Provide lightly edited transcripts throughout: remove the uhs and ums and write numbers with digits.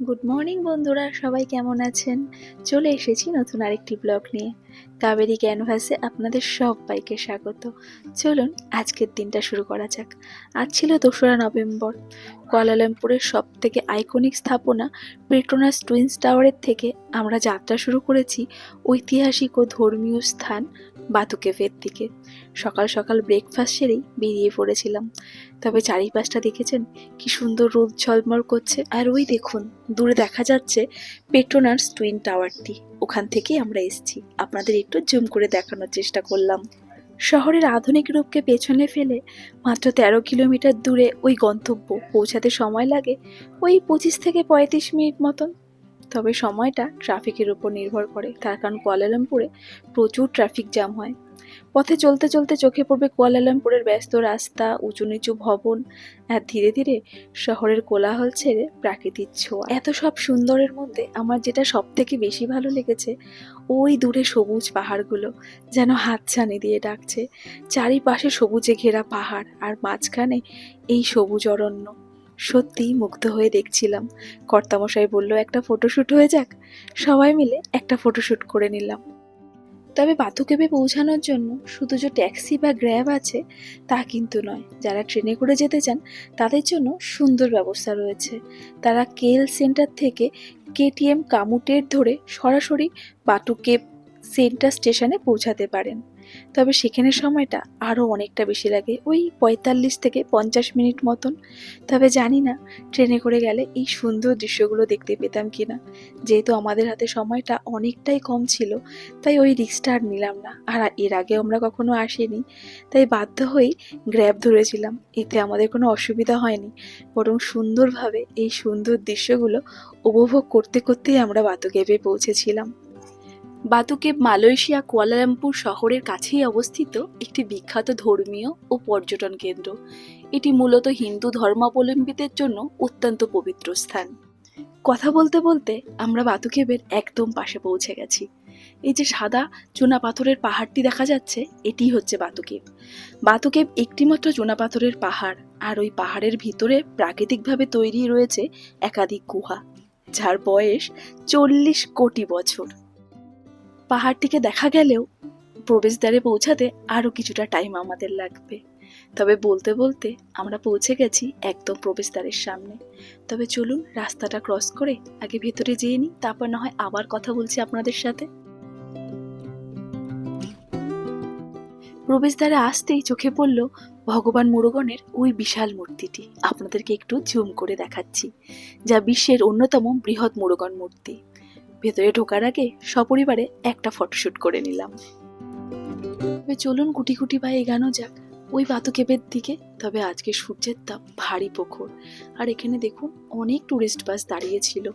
Good morning বন্ধুরা, সবাই কেমন আছেন? চলে এসেছি নতুন আরেকটি ব্লগ নিয়ে। কাবেরী ক্যানভাসে আপনাদের সবাইকে স্বাগত। চলুন আজকের দিনটা শুরু করা যাক। আজ ছিল 2রা নভেম্বর। কুয়ালালামপুরের সব থেকে আইকনিক স্থাপনা পেট্রোনাস টুইন্স টাওয়ারের থেকে আমরা যাত্রা শুরু করেছি ঐতিহাসিক ও ধর্মীয় স্থান বাতু কেভের দিকে। সকাল সকাল ব্রেকফাস্ট সেরেই বেরিয়ে পড়েছিলাম। তবে চারিপাশটা দেখেছেন কি সুন্দর রোদ ঝলমল করছে। আর ওই দেখুন, দূরে দেখা যাচ্ছে পেট্রোনাস টুইন টাওয়ারটি। ওখান থেকেই আমরা এসেছি, আপনাদের একটু জুম করে দেখানোর চেষ্টা করলাম। শহরের আধুনিক রূপকে পেছনে ফেলে মাত্র 13 কিলোমিটার দূরে ওই গন্তব্য পৌঁছাতে সময় লাগে ওই 25 থেকে 35 মিনিট মতন। তবে সময়টা ট্রাফিকের উপর নির্ভর করে, তার কারণ কুয়ালালামপুরে প্রচুর ট্রাফিক জ্যাম হয়। পথে চলতে চলতে চোখে পড়বে কুয়ালালামপুরের ব্যস্ত রাস্তা, উঁচু নিচু ভবন, আর ধীরে ধীরে শহরের কোলাহল ছেড়ে প্রাকৃতিক ছোঁয়া। এত সব সুন্দরের মধ্যে আমার যেটা সব থেকে বেশি ভালো লেগেছে, ওই দূরে সবুজ পাহাড়গুলো যেন হাতছানি দিয়ে ডাকছে। চারিপাশে সবুজে ঘেরা পাহাড়, আর মাঝখানে এই সবুজ অরণ্য। সত্যিই মুগ্ধ হয়ে দেখছিলাম। কর্তামশাই বলল একটা ফটোশ্যুট হয়ে যাক। সবাই মিলে একটা ফটোশ্যুট করে নিলাম। তবে বাতু কেভে পৌঁছানোর জন্য শুধু যে ট্যাক্সি বা গ্র্যাব আছে তা কিন্তু নয়। যারা ট্রেনে করে যেতে চান তাদের জন্য সুন্দর ব্যবস্থা রয়েছে। তারা কেএল সেন্টার থেকে কেটিএম কামুটের ধরে সরাসরি বাতু কেভ সেন্টার স্টেশনে পৌঁছাতে পারেন। তবে সেখানে সময়টা আরও অনেকটা বেশি লাগে, ওই 45 থেকে 50 মিনিট মতন। তবে জানি না ট্রেনে করে গেলে এই সুন্দর দৃশ্যগুলো দেখতে পেতাম কিনা। যেহেতু আমাদের হাতে সময়টা অনেকটাই কম ছিল, তাই ওই রিস্কটা আর নিলাম না। আর এর আগে আমরা কখনো আসিনি, তাই বাধ্য হয়েই গ্র্যাব ধরেছিলাম। এতে আমাদের কোনো অসুবিধা হয়নি, বরং সুন্দরভাবে এই সুন্দর দৃশ্যগুলো উপভোগ করতে করতেই আমরা বাতু কেভে পৌঁছেছিলাম। বাতু কেভ মালয়েশিয়া কুয়ালালামপুর শহরের কাছেই অবস্থিত একটি বিখ্যাত ধর্মীয় ও পর্যটন কেন্দ্র। এটি মূলত হিন্দু ধর্মাবলম্বীদের জন্য অত্যন্ত পবিত্র স্থান। কথা বলতে বলতে আমরা বাতু কেভের একদম পাশে পৌঁছে গেছি। এই যে সাদা চুনাপাথরের পাহাড়টি দেখা যাচ্ছে, এটি হচ্ছে বাতু কেভ। বাতু কেভ একটিমাত্র চুনাপাথরের পাহাড়, আর ওই পাহাড়ের ভিতরে প্রাকৃতিকভাবে তৈরি রয়েছে একাধিক গুহা, যার বয়স 40 কোটি বছর। পাহাড়টিকে দেখা গেলেও প্রবেশদ্বারে পৌঁছাতে আরও কিছুটা টাইম আমাদের লাগবে। তবে বলতে বলতে আমরা পৌঁছে গেছি একদম প্রবেশদ্বারের সামনে। তবে চলুন রাস্তাটা ক্রস করে আগে ভেতরে যেয়ে নিই, তারপর না হয় আবার কথা বলছি আপনাদের সাথে। প্রবেশদ্বারে আসতেই চোখে পড়ল ভগবান মুরুগনের ওই বিশাল মূর্তিটি। আপনাদেরকে একটু জুম করে দেখাচ্ছি, যা বিশ্বের অন্যতম বৃহৎ মুরুগন মূর্তি। ভেতরে ঢোকার আগে সপরিবারে একটা ফটোশ্যুট করে নিলাম। তবে চলুন গুটি গুটি পায়ে এগানো যাক ওই বাতু কেভের দিকে। তবে আজকে সূর্যের তাপ ভারী প্রখর, আর এখানে দেখুন অনেক টুরিস্ট বাস দাঁড়িয়ে ছিল।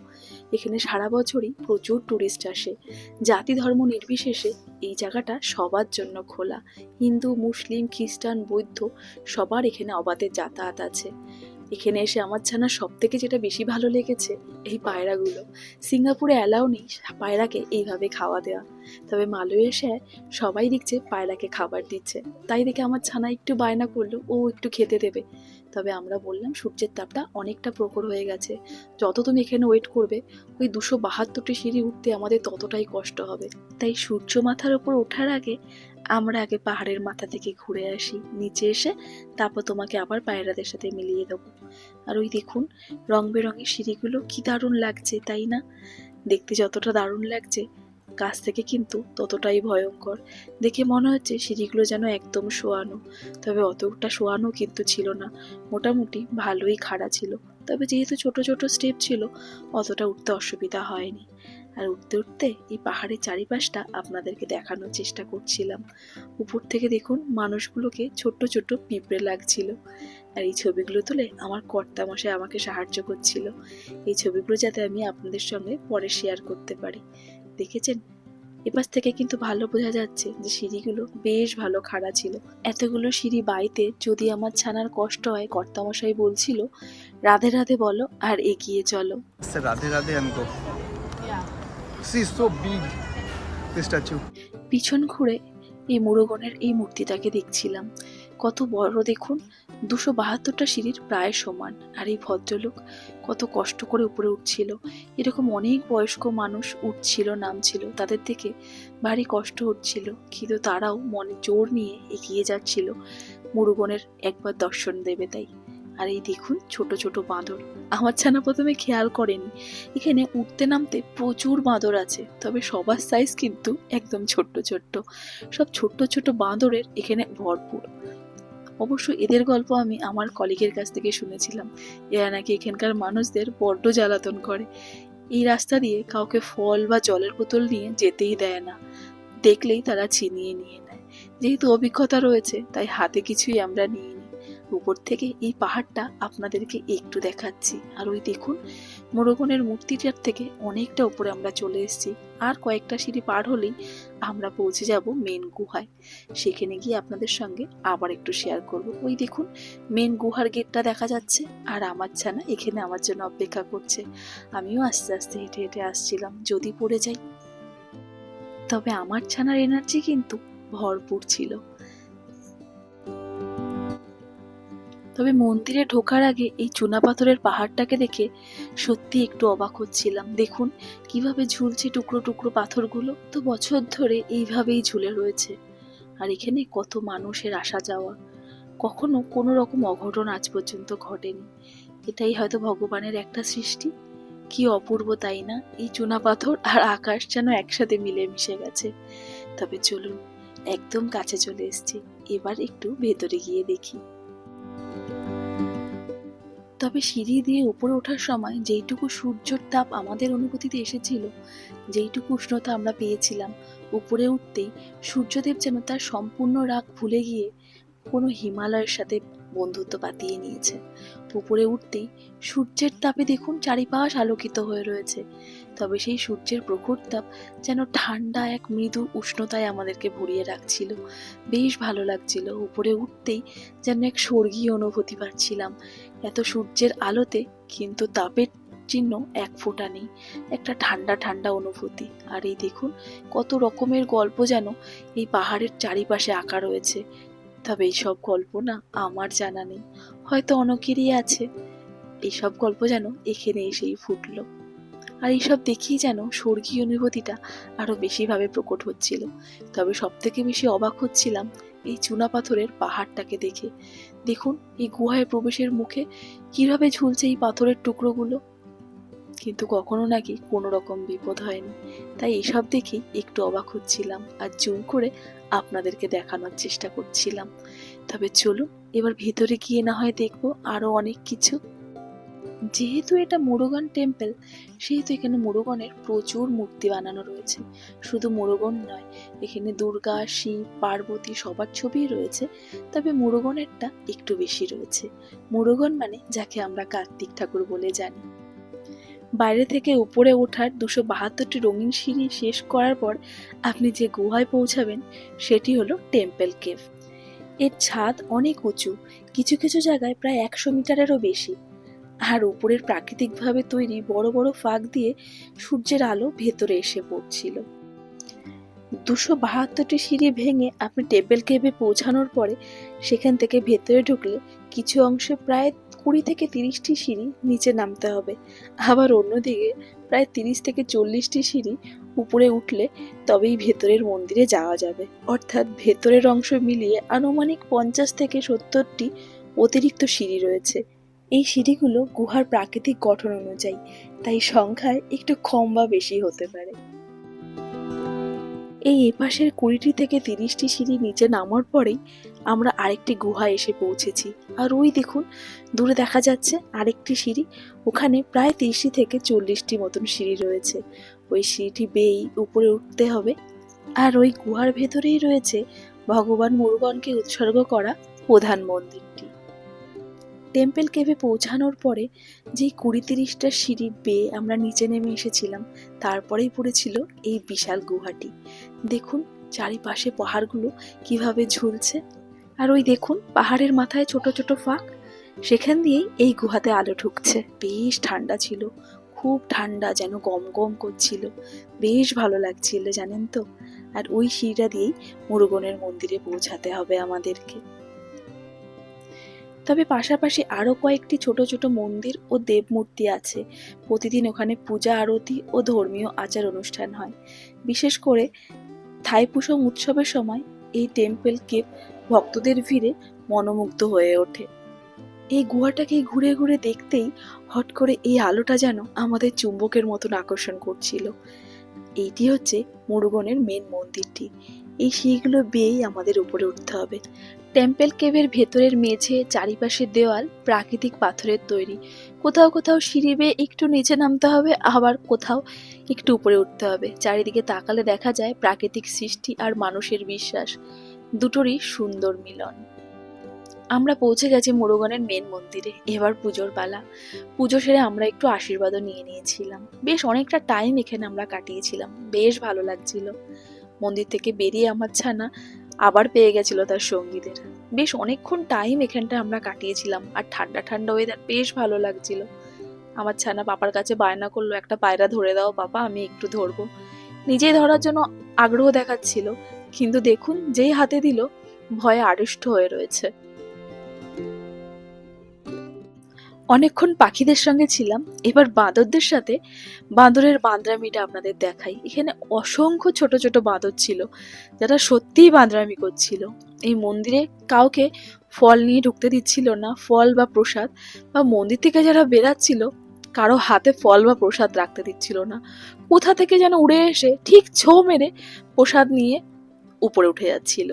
এখানে সারা বছরই প্রচুর টুরিস্ট আসে। জাতি ধর্ম নির্বিশেষে এই জায়গাটা সবার জন্য খোলা। হিন্দু, মুসলিম, খ্রিস্টান, বৌদ্ধ সবার এখানে অবাধে যাতায়াত আছে। এখানে এসে আমার জানা সব থেকে যেটা বেশি ভালো লেগেছে, এই পায়রাগুলো। সিঙ্গাপুরে অ্যালাউ নেই পায়রাকে এইভাবে খাওয়া দেওয়া, তবে মালয়েশিয়ায় সবাই দেখছে পায়রাকে খাবার দিচ্ছে। তাই দেখে আমার ছানা একটু বায়না করলো ও একটু খেতে দেবে। তবে আমরা বললাম সূর্যের তাপটা অনেকটা প্রখর হয়ে গেছে, যত তুমি এখানে ওয়েট করবে ওই 272টি সিঁড়ি উঠতে আমাদের ততটাই কষ্ট হবে। তাই সূর্য মাথার ওপর ওঠার আগে আমরা আগে পাহাড়ের মাথা থেকে ঘুরে আসি, নিচে এসে তারপর তোমাকে আবার পায়রাদের সাথে মিলিয়ে দেবো। আর ওই দেখুন রং বেরঙের সিঁড়িগুলো কি দারুণ লাগছে, তাই না? দেখতে যতটা দারুণ লাগছে, কাছ থেকে কিন্তু ততটাই ভয়ঙ্কর। দেখে মনে হচ্ছে সিঁড়িগুলো যেন একদম শোয়ানো, তবে অতটা শোয়ানো কিন্তু ছিল না, মোটামুটি ভালোই খাড়া ছিল। তবে যেহেতু ছোট ছোট স্টেপ ছিল, অতটা উঠতে অসুবিধা হয়নি। আর উঠতে উঠতে এই পাহাড়ের চারিপাশটা আপনাদেরকে দেখানোর চেষ্টা করছিলাম। উপর থেকে দেখুন মানুষগুলোকে ছোট্ট ছোট্ট পিঁপড়ে লাগছিল। আর এই ছবিগুলো তুলে আমার কর্তামশাই আমাকে সাহায্য করছিল, এই ছবিগুলো যাতে আমি আপনাদের সঙ্গে পরে শেয়ার করতে পারি। দেখেছেন এপাশ থেকে কিন্তু ভালো বোঝা যাচ্ছে যে সিঁড়িগুলো বেশ ভালো খাড়া ছিল। এতগুলো সিঁড়ি বাইতে যদি আমার ছানার কষ্ট হয়, কর্তামশাই বলছিল রাধে রাধে বলো আর এগিয়ে চলো। রাধে রাধে আনকো। See so big this statue. পিছন ঘুরে এই মুরুগনের এই মূর্তিটাকে দেখছিলাম, কত বড় দেখুন। 272টা সিঁড়ির প্রায় সমান। আর এই ভদ্রলোক কত কষ্ট করে উপরে উঠছিল। এরকম অনেক বয়স্ক মানুষ উঠছিল নামছিল, তাদের দেখে ভারী কষ্ট হচ্ছিল, কিন্তু তারাও মনে জোর নিয়ে এগিয়ে যাচ্ছিল মুরুগনের একবার দর্শন দেবে তাই। আর এই দেখুন ছোট ছোট বাঁদর। আমার ছানা প্রথমে খেয়াল করেনি এখানে উঠতে নামতে প্রচুর বাঁদর আছে, তবে সবার সাইজ কিন্তু একদম ছোট্ট ছোট্ট। সব ছোট্ট ছোট বাঁদরের এখানে ভরপুর। অবশ্য এদের গল্প আমি আমার কলিগের কাছ থেকে শুনেছিলাম। এরা নাকি এখানকার মানুষদের বড্ড জ্বালাতন করে। এই রাস্তা দিয়ে কাউকে ফল বা জলের বোতল নিয়ে যেতেই দেয় না, দেখলেই তারা ছিনিয়ে নিয়ে নেয়। যেহেতু অভিজ্ঞতা রয়েছে তাই হাতে কিছুই আমরা নিয়ে নিই। উপর থেকে এই পাহাড়টা আপনাদেরকে একটু দেখাচ্ছি। আর ওই দেখুন মোরগনের মূর্তিটার থেকে অনেকটা উপরে আমরা চলে এসেছি। আর কয়েকটা সিঁড়ি পার হলেই আমরা পৌঁছে যাব মেন গুহায়। সেখানে গিয়ে আপনাদের সঙ্গে আবার একটু শেয়ার করব। ওই দেখুন মেন গুহার গেটটা দেখা যাচ্ছে, আর আমার ছানা এখানে আমার জন্য অপেক্ষা করছে। আমিও আস্তে আস্তে হেঁটে হেঁটে আসছিলাম, যদি পড়ে যাই। তবে আমার ছানার এনার্জি কিন্তু ভরপুর ছিল। তবে মন্দিরে ঢোকার আগে এই চুনাপাথরের পাহাড়টাকে দেখে সত্যি একটু অবাক হচ্ছিলাম। দেখুন কিভাবে ঝুলছে টুকরো টুকরো পাথরগুলো, তো বছর ধরে এইভাবেই ঝুলে রয়েছে। আর এখানে কত মানুষের আসা যাওয়া, কখনো কোনো রকম অঘটন আজ পর্যন্ত ঘটেনি। এটাই হয়তো ভগবানের একটা সৃষ্টি। কি অপূর্ব তাই না? এই চুনাপাথর আর আকাশ যেন একসাথে মিলে মিশে গেছে। তবে চলুন একদম কাছে চলে এসেছি, এবার একটু ভেতরে গিয়ে দেখি। তবে সিঁড়ি দিয়ে উপরে ওঠার সময় যেইটুকু সূর্যের তাপ আমাদের অনুভূতিতে এসেছিল, যেইটুকু উষ্ণতা আমরা পেয়েছিলাম, উপরে উঠতেই সূর্যদেব যেন তার সম্পূর্ণ রাগ ভুলে গিয়ে কোনো হিমালয়ের সাথে বন্ধুত্ব পাতিয়ে নিয়েছে। উপরে উঠতেই সূর্যের তাপে দেখুন চারিপাশ আলোকিত হয়ে রয়েছে। তবে সেই সূর্যের প্রখর তাপ যেন ঠান্ডা এক মৃদু উষ্ণতায় আমাদেরকে ভরিয়ে রাখছিল। বেশ ভালো লাগছিল। উপরে উঠতেই যেন এক স্বর্গীয় অনুভূতি পাচ্ছিলাম। এত সূর্যের আলোতে কিন্তু তাপের চিহ্ন এক ফোঁটা নেই, একটা ঠান্ডা ঠান্ডা অনুভূতি। আর এই দেখুন কত রকমের গল্প যেন এই পাহাড়ের চারিপাশে আঁকা রয়েছে। তবে এইসব গল্প না আমার জানা নেই, হয়তো অনেকেরই আছে। এইসব গল্প যেন এখানে এসেই ফুটলো। আর এইসব দেখেই যেন স্বর্গীয় অনুভূতিটা আরো বেশিভাবে প্রকট হচ্ছিল। তবে সব থেকে বেশি অবাক হচ্ছিলাম এই চুনাপাথরের পাহাড়টাকে দেখে। দেখুন এই গুহায় প্রবেশের মুখে কিভাবে ঝুলছে এই পাথরের টুকরোগুলো, কিন্তু কখনো নাকি কোনো রকম বিপদ হয়নি। তাই এসব দেখেই একটু অবাক হচ্ছিলাম আর জুম করে আপনাদেরকে দেখানোর চেষ্টা করছিলাম। তবে চলুন এবার ভেতরে গিয়ে না হয় দেখবো আরো অনেক কিছু। যেহেতু এটা মুরুগান টেম্পল, সেহেতু এখানে মুরুগনের প্রচুর মূর্তি বানানো রয়েছে। শুধু মুরুগন নয়, এখানে দুর্গা, শিব, পার্বতী সবার ছবিই রয়েছে। তবে মুরুগনেরটা একটু বেশি রয়েছে। মুরুগন মানে যাকে আমরা কার্তিক ঠাকুর বলে জানি। বাইরে থেকে উপরে ওঠার 272টি রঙিন সিঁড়ি শেষ করার পর আপনি যে গুহায় পৌঁছাবেন সেটি হলো টেম্পল কেভ। এর ছাদ অনেক উঁচু, কিছু কিছু জায়গায় প্রায় 100 মিটারেরও বেশি। আর উপরের প্রাকৃতিকভাবে তৈরি বড় বড় ফাঁক দিয়ে সূর্যের আলো ভেতরে এসে পড়ছিল। 272টি সিঁড়ি ভেঙে আপনি টেম্পল কেভে পৌঁছানোর পরে সেখান থেকে ভেতরে ঢুকলে কিছু অংশে প্রায় 20 থেকে 30টি সিঁড়ি নিচে নামতে হবে। আবার অন্যদিকে প্রায় 30 থেকে 40টি সিঁড়ি উপরে উঠলে তবেই ভেতরের মন্দিরে যাওয়া যাবে। অর্থাৎ ভেতরের অংশ মিলিয়ে আনুমানিক 50 থেকে 70টি অতিরিক্ত সিঁড়ি রয়েছে। এই সিঁড়িগুলো গুহার প্রাকৃতিক গঠন অনুযায়ী, তাই সংখ্যায় একটু কম বা বেশি হতে পারে। এই এপাশের 20টি থেকে 30টি সিঁড়ি নিচে নামার পরেই আমরা আরেকটি গুহায় এসে পৌঁছেছি। আর ওই দেখুন দূরে দেখা যাচ্ছে আরেকটি সিঁড়ি, ওখানে প্রায় 30টি থেকে 40টি মতন সিঁড়ি রয়েছে। ওই সিঁড়িটি বেয়েই উপরে উঠতে হবে। আর ওই গুহার ভেতরেই রয়েছে ভগবান মুরুগনকে উৎসর্গ করা প্রধান মন্দিরটি। টেম্পল কেভে পৌঁছানোর পরে যেই 20-30টা সিঁড়ি বেয়ে আমরা নিচে নেমে এসেছিলাম, তারপরেই পড়েছিল এই বিশাল গুহাটি। দেখুন চারিপাশে পাহাড়গুলো কিভাবে ঝুলছে। আর ওই দেখুন পাহাড়ের মাথায় ছোট ছোট ফাঁক, সেখান দিয়েই এই গুহাতে আলো ঢুকছে। বেশ ঠান্ডা ছিল, খুব ঠান্ডা, যেন গম গম করছিল। বেশ ভালো লাগছিল জানেন তো। আর ওই সিঁড়িটা দিয়েই মুরুগনের মন্দিরে পৌঁছাতে হবে আমাদেরকে। তবে পাশাপাশি আরও কয়েকটি ছোট ছোট মন্দির ও দেবমূর্তি আছে। প্রতিদিন ওখানে পূজা আরতি ও ধর্মীয় আচার অনুষ্ঠান হয়। বিশেষ করে থাইপুসম উৎসবের সময় এই টেম্পল কেভ ভক্তদের ভিড়ে মনোমুগ্ধ হয়ে ওঠে। এই গুহাটাকে ঘুরে ঘুরে দেখতেই হট করে এই আলোটা যেন আমাদের চুম্বকের মতন আকর্ষণ করছিল। এইটি হচ্ছে মুরুগনের মেন মন্দিরটি। এই সিঁড়িগুলো বেয়েই আমাদের উপরে উঠতে হবে। টেম্পল কেভের ভেতরের মেঝে, চারিপাশের দেওয়াল প্রাকৃতিক পাথরের তৈরি। কোথাও কোথাও সিঁড়ি বেয়ে একটু নিচে নামতে হবে, আবার কোথাও একটু উপরে উঠতে হবে। চারিদিকে তাকালে দেখা যায় প্রাকৃতিক সৃষ্টি আর মানুষের বিশ্বাস, দুটোরই সুন্দর মিলন। আমরা পৌঁছে গেছি মুরুগনের মেন মন্দিরে। এবার পুজোর পালা। পুজো সেরে আমরা একটু আশীর্বাদও নিয়ে নিয়েছিলাম। বেশ অনেকটা টাইম এখানে আমরা কাটিয়েছিলাম, বেশ ভালো লাগছিল। মন্দির থেকে বেরিয়ে আমার ছানা আবার পেয়ে গেছিল তার সঙ্গীদের। বেশ অনেকক্ষণ টাইম এখানটা আমরা কাটিয়েছিলাম, আর ঠান্ডা ঠান্ডা ওয়েদার, বেশ ভালো লাগছিল। আমার ছানা পাপার কাছে বায়না করলো, একটা পায়রা ধরে দাও পাপা, আমি একটু ধরবো। নিজেই ধরার জন্য আগ্রহ দেখাচ্ছিল, কিন্তু দেখুন যেই হাতে দিল ভয়ে আড়ষ্ট হয়ে রয়েছে। অনেকক্ষণ পাখিদের সঙ্গে ছিলাম, এবার বাঁদরদের সাথে বাঁদরের বাঁদরামিটা আপনাদের দেখাই। এখানে অসংখ্য ছোট ছোট বাঁদর ছিল, যারা সত্যিই বাঁদরামি করছিল। এই মন্দিরে কাউকে ফল নিয়ে ঢুকতে দিচ্ছিল না, ফল বা প্রসাদ, বা মন্দির থেকে যারা বেরাচ্ছিল কারো হাতে ফল বা প্রসাদ রাখতে দিচ্ছিল না। কোথা থেকে যেন উড়ে এসে ঠিক ছো মেরে প্রসাদ নিয়ে উপরে উঠে যাচ্ছিল।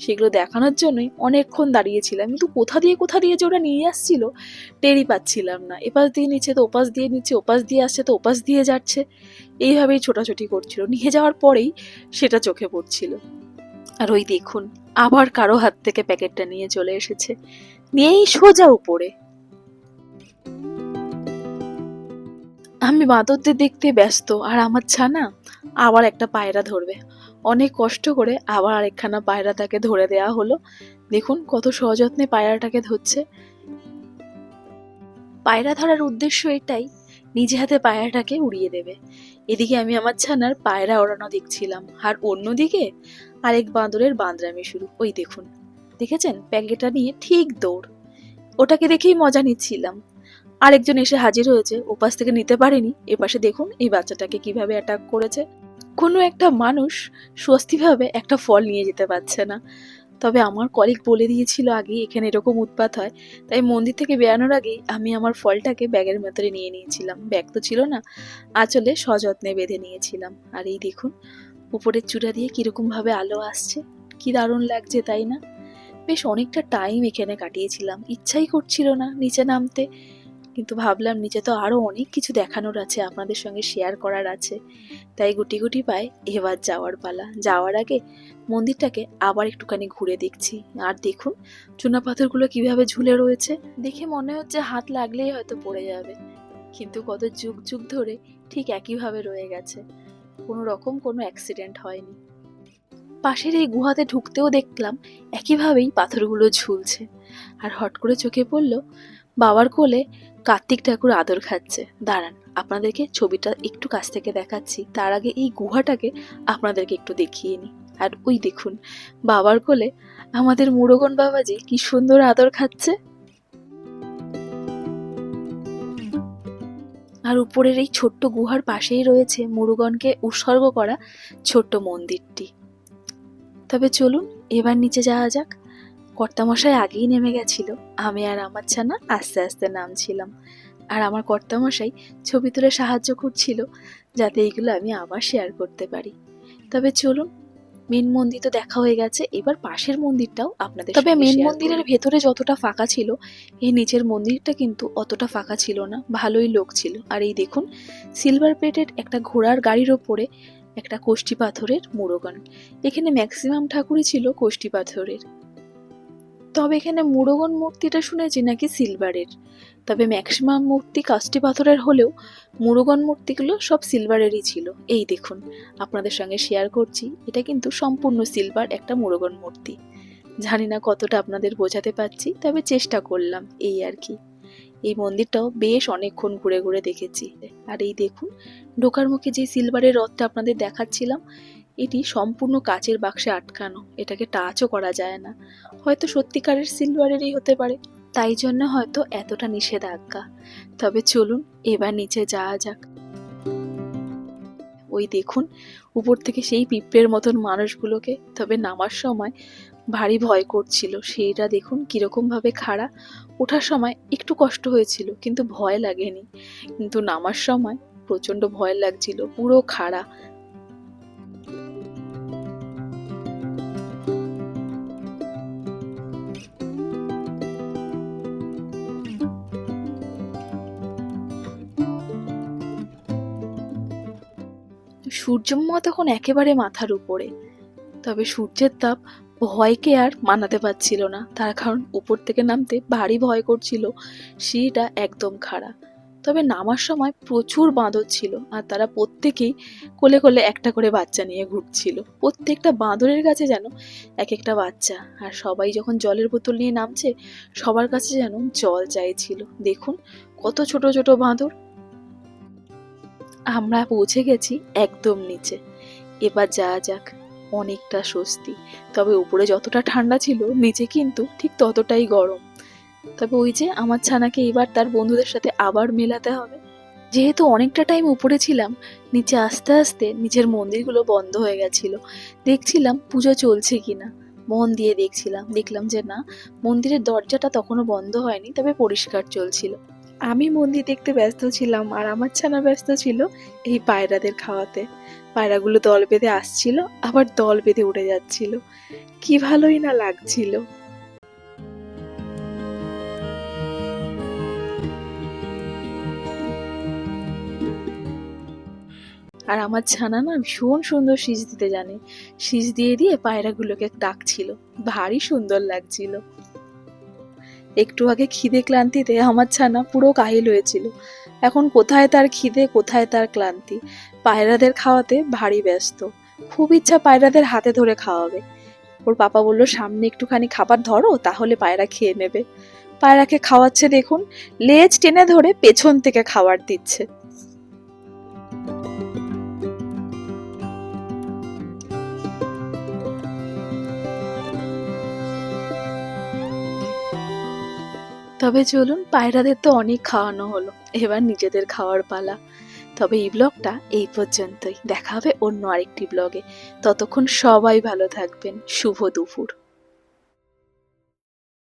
সেগুলো দেখানোর জন্যই অনেকক্ষণ দাঁড়িয়েছিলাম, কিন্তু কোথা দিয়ে যে ওরা নিয়ে আসছিল টেরই পাচ্ছিলাম না। এপাশ দিয়ে নিচ্ছে তো ওপাশ দিয়ে নিচ্ছে, ওপাশ দিয়ে আসছে তো ওপাশ দিয়ে যাচ্ছে, এইভাবেই ছোটাছুটি করছিল। নিয়ে যাওয়ার পরেই সেটা চোখে পড়ছিল। আর ওই দেখুন আবার কারো হাত থেকে প্যাকেটটা নিয়ে চলে এসেছে, নিয়েই সোজা উপরে। আমি বাঁদরদের দেখতে ব্যস্ত, আর আমার ছানা আবার একটা পায়রা ধরবে। অনেক কষ্ট করে আবার আরেকখানা পায়রা তাকে ধরে দেয়া হলো। দেখুন কত সযত্নে পায়রাটাকে ধরছে। পায়রা ধরার উদ্দেশ্য এটাই, নিজে হাতে পায়রাটাকে উড়িয়ে দেবে। এদিকে আমি আমার ছানার পায়রা ওড়ানো দেখছিলাম, আর অন্যদিকে আরেক বাঁদরের বাঁদরামি শুরু। ওই দেখুন, দেখেছেন প্যাকেটটা নিয়ে ঠিক দৌড়। ওটাকে দেখেই মজা নিচ্ছিলাম। আরেকজন এসে হাজির হয়েছে, ওপাশ থেকে নিতে পারেনি। এপাশে দেখুন এই বাচ্চাটাকে কিভাবে অ্যাটাক করেছে। কোনো একটা মানুষ স্বস্তিভাবে একটা ফল নিয়ে যেতে পারছে না। তবে আমার কলিগ বলে দিয়েছিল আগে এখানে এরকম উৎপাত হয়, তাই মন্দির থেকে বেরানোর আগেই আমি আমার ফলটাকে ব্যাগের ভেতরে নিয়ে নিয়েছিলাম। ব্যাগ তো ছিল না, আঁচলে সযত্নে বেঁধে নিয়েছিলাম। আর এই দেখুন উপরের চূড়া দিয়ে কিরকম ভাবে আলো আসছে, কি দারুণ লাগছে তাই না? বেশ অনেকটা টাইম এখানে কাটিয়েছিলাম। ইচ্ছাই করছিল না নিচে নামতে, কিন্তু ভাবলাম নিচে তো আরো অনেক কিছু দেখানোর আছে, আপনাদের সঙ্গে শেয়ার করার আছে। তাই গুটি গুটি পায়ে এবার যাওয়ার পালা। যাওয়ার আগে মন্দিরটাকে আবার একটুখানি ঘুরে দেখছি। আর দেখুন চুনাপাথরগুলো কিভাবে ঝুলে রয়েছে, দেখে মনে হচ্ছে হাত লাগলেই হয়তো পড়ে যাবে, কিন্তু কত যুগ যুগ ধরে ঠিক একইভাবে রয়ে গেছে, কোনো রকম কোনো অ্যাক্সিডেন্ট হয়নি। পাশের এই গুহাতে ঢুকতেও দেখলাম একইভাবেই পাথরগুলো ঝুলছে। আর হট করে চোখে পড়ল বাবার কোলে কার্তিক ঠাকুর আদর খাচ্ছে। দাঁড়ান আপনাদেরকে ছবিটা একটু কাছ থেকে দেখাচ্ছি, তার আগে এই গুহাটাকে আপনাদেরকে একটু দেখিয়ে নিই। আর ওই দেখুন বাবার কোলে আমাদের মুরুগন বাবাজি কি সুন্দর আদর খাচ্ছে। আর উপরের এই ছোট্ট গুহার পাশেই রয়েছে মুরুগনকে উৎসর্গ করা ছোট্ট মন্দিরটি। তবে চলুন এবার নিচে যাওয়া যাক। কর্তামশাই আগেই নেমে গেছিল, আমি আর আমার ছানা আস্তে আস্তে নামছিলাম। আর আমার কর্তামশাই ছবি তুলে সাহায্য করছিল, যাতে এইগুলো আমি আবার শেয়ার করতে পারি। তবে চলুন, মেন মন্দির তো দেখা হয়ে গেছে, এবার পাশের মন্দিরটাও আপনাদের। তবে মেন মন্দিরের ভেতরে যতটা ফাঁকা ছিল, এই নিচের মন্দিরটা কিন্তু অতটা ফাঁকা ছিল না, ভালোই লোক ছিল। আর এই দেখুন সিলভার প্লেটেড একটা ঘোড়ার গাড়ির ওপরে একটা কোষ্ঠী পাথরের মুরুগন। এখানে ম্যাক্সিমাম ঠাকুরই ছিল কোষ্ঠী পাথরের, তবে এখানে মুরুগন মূর্তিটা শুনেছি নাকি সিলভারের। তবে ম্যাক্সিমাম মূর্তি কাষ্টি পাথরের হলেও মুরুগন মূর্তিগুলো সব সিলভারেরই ছিল। এই দেখুন আপনাদের সঙ্গে শেয়ার করছি, এটা কিন্তু সম্পূর্ণ সিলভার একটা মুরুগন মূর্তি। জানি না কতটা আপনাদের বোঝাতে পারছি, তবে চেষ্টা করলাম এই আর কি। এই মন্দিরটাও বেশ অনেকক্ষণ ঘুরে ঘুরে দেখেছি। আর এই দেখুন ঢোকার মুখে যে সিলভারের রথটা আপনাদের দেখাচ্ছিলাম, এটি সম্পূর্ণ কাচের বাক্সে আটকানো, এটাকে টাচও করা যায় না। হয়তো সত্যিকারের সিলভারেরই হতে পারে, তাই জন্য হয়তো এতটা নিষেধাজ্ঞা। তবে চলুন এবার নিচে যাওয়া যাক। ওই দেখুন উপর থেকে সেই পিঁপড়ের মতন মানুষগুলোকে। তবে নামার সময় ভারী ভয় করছিল, সেইটা দেখুন কিরকম ভাবে খাড়া। ওঠার সময় একটু কষ্ট হয়েছিল কিন্তু ভয় লাগেনি, কিন্তু নামার সময় প্রচন্ড ভয় লাগছিল, পুরো খাড়া। সূর্যমামা তখন একেবারে মাথার উপরে। তবে সূর্যের তাপ ভয়কে আর মানাতে পারছিল না, তার কারণ উপর থেকে নামতে ভারী ভয় করছিল, সিঁড়িটা একদম খাড়া। তবে নামার সময় প্রচুর বাঁদর ছিল, আর তারা প্রত্যেকেই কোলে কোলে একটা করে বাচ্চা নিয়ে ঘুরছিল। প্রত্যেকটা বাঁদরের কাছে যেন এক একটা বাচ্চা, আর সবাই যখন জলের বোতল নিয়ে নামছে সবার কাছে যেন জল চাইছিল। দেখুন কত ছোট ছোট বাঁদর। আমরা পৌঁছে গেছি একদম নিচে। এবার যাওয়া যাক। অনেকটা স্বস্তি। তবে উপরে যতটা ঠান্ডা ছিল নিচে কিন্তু ঠিক ততটাই গরম। তবে ওই যে আমার ছানাকে এবার তার বন্ধুদের সাথে আবার মেলাতে হবে। যেহেতু অনেকটা টাইম উপরে ছিলাম, নিচে আস্তে আস্তে নিচের মন্দিরগুলো বন্ধ হয়ে গেছিল। দেখছিলাম পুজো চলছে কিনা, মন দিয়ে দেখছিলাম। দেখলাম যে না, মন্দিরের দরজাটা তখনও বন্ধ হয়নি, তবে পরিষ্কার চলছিল। আমি মন্দির দেখতে ব্যস্ত ছিলাম, আর আমার ছানা ব্যস্ত ছিল এই পায়রাদের খাওয়াতে। পায়রাগুলো দল বেঁধে আসছিল, আবার দল বেঁধে উড়ে যাচ্ছিল। কি ভালোই না লাগছিল। আর আমার ছানা না ভীষণ সুন্দর শীষ দিতে জানে। শীষ দিয়ে দিয়ে পায়রাগুলোকে ডাকছিল, ভারী সুন্দর লাগছিল। একটু আগে খিদে ক্লান্তিতে আমার ছানা পুরো কাহিল হয়েছিল। এখন কোথায় তার খিদে, কোথায় তার ক্লান্তি। পায়রাদের খাওয়াতে ভারী ব্যস্ত। খুব ইচ্ছা পায়রাদের হাতে ধরে খাওয়াবে। ওর পাপা বলল সামনে একটুখানি খাবার ধরো, তাহলে পায়রা খেয়ে নেবে। পায়রাকে খাওয়াচ্ছে দেখুন, লেজ টেনে ধরে পেছন থেকে খাবার দিচ্ছে। তবে চলুন, পায়রাদের তো অনেক খাওয়ানো হলো, এবার নিজেদের খাওয়ার পালা। তবে এই ব্লগটা এই পর্যন্তই। দেখা হবে অন্য আরেকটি ব্লগে। ততক্ষণ সবাই ভালো থাকবেন। শুভ দুপুর।